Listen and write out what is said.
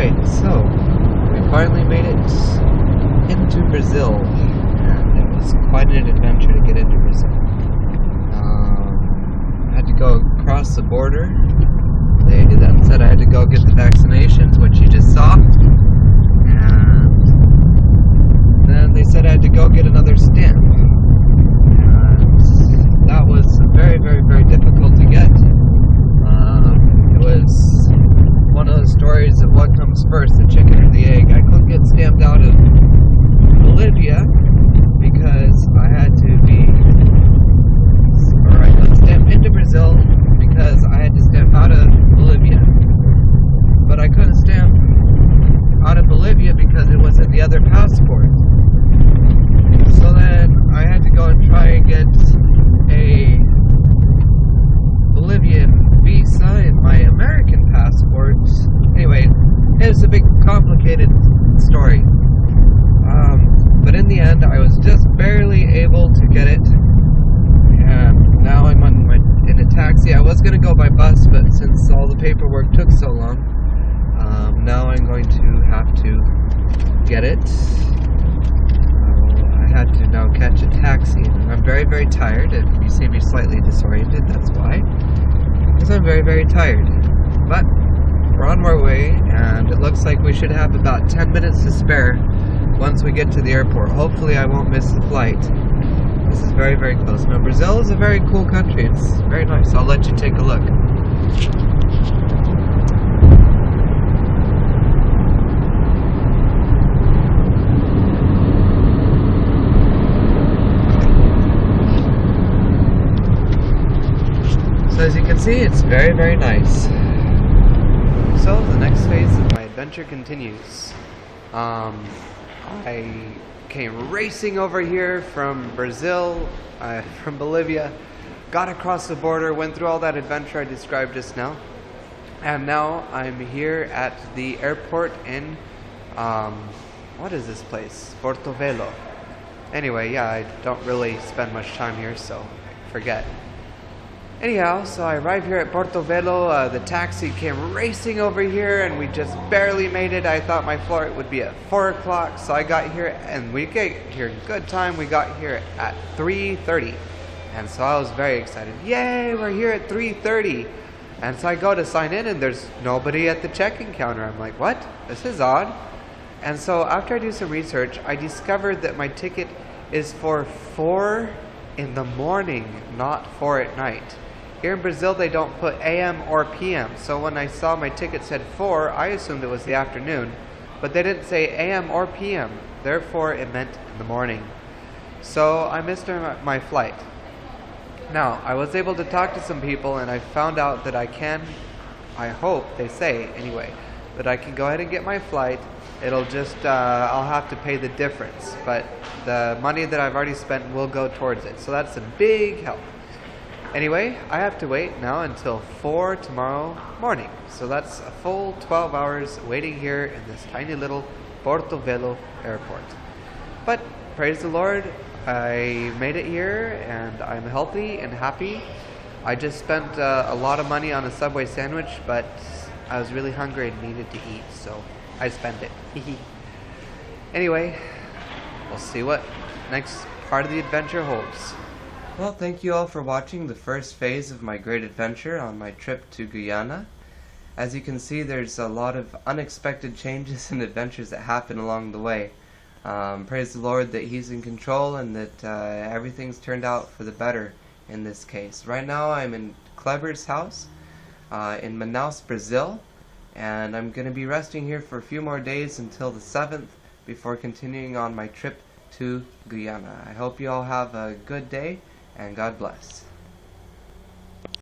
Alright, so we finally made it into Brazil, and it was quite an adventure to get into Brazil. I had to go across the border. They then said I had to go get the vaccinations, which you just saw, and then they said I had to go get another stamp, and that was very, very, very difficult to get. It was one of those stories of what comes first, the chicken or the egg. I couldn't get stamped out of Bolivia because I had to stamp into Brazil because I had to stamp out of Bolivia. But I couldn't stamp out of Bolivia because it was in the other passport. So then I had to go and try and get a Bolivian visa in my American passport. Anyway, it was a big complicated story. But in the end, I was just barely able to get it. And now I'm in a taxi. I was going to go by bus, but since all the paperwork took so long, now I'm going to have to get it. I had to now catch a taxi. I'm very, very tired. If you see me slightly disoriented, that's why. Because I'm very, very tired. But we're on our way, and it looks like we should have about 10 minutes to spare once we get to the airport. Hopefully I won't miss the flight. This is very, very close. Now, Brazil is a very cool country. It's very nice. I'll let you take a look. So as you can see, it's very, very nice. So the next phase of my adventure continues. I came racing over here from Brazil, from Bolivia, got across the border, went through all that adventure I described just now, and now I'm here at the airport in, what is this place? Porto Velho. Anyway, yeah, I don't really spend much time here, so I forget. Anyhow, so I arrived here at Porto Velho. The taxi came racing over here, and we just barely made it. I thought my flight would be at 4 o'clock, so I got here, and we get here in good time. We got here at 3:30, and so I was very excited. Yay, we're here at 3:30. And so I go to sign in, and there's nobody at the check-in counter. I'm like, what? This is odd. And so after I do some research, I discovered that my ticket is for 4 in the morning, not 4 at night. Here in Brazil, they don't put AM or PM, so when I saw my ticket said 4, I assumed it was the afternoon, but they didn't say AM or PM, therefore it meant in the morning. So I missed my flight. Now, I was able to talk to some people, and I found out that I hope they say anyway, that I can go ahead and get my flight. It'll just, I'll have to pay the difference, but the money that I've already spent will go towards it, so that's a big help. Anyway, I have to wait now until 4 tomorrow morning. So that's a full 12 hours waiting here in this tiny little Porto Velho airport. But praise the Lord, I made it here and I'm healthy and happy. I just spent a lot of money on a Subway sandwich, but I was really hungry and needed to eat, so I spent it. Anyway, we'll see what next part of the adventure holds. Well, thank you all for watching the first phase of my great adventure on my trip to Guyana. As you can see, there's a lot of unexpected changes and adventures that happen along the way. Praise the Lord that He's in control and that everything's turned out for the better in this case. Right now I'm in Kleber's house in Manaus, Brazil, and I'm going to be resting here for a few more days until the 7th before continuing on my trip to Guyana. I hope you all have a good day, and God bless.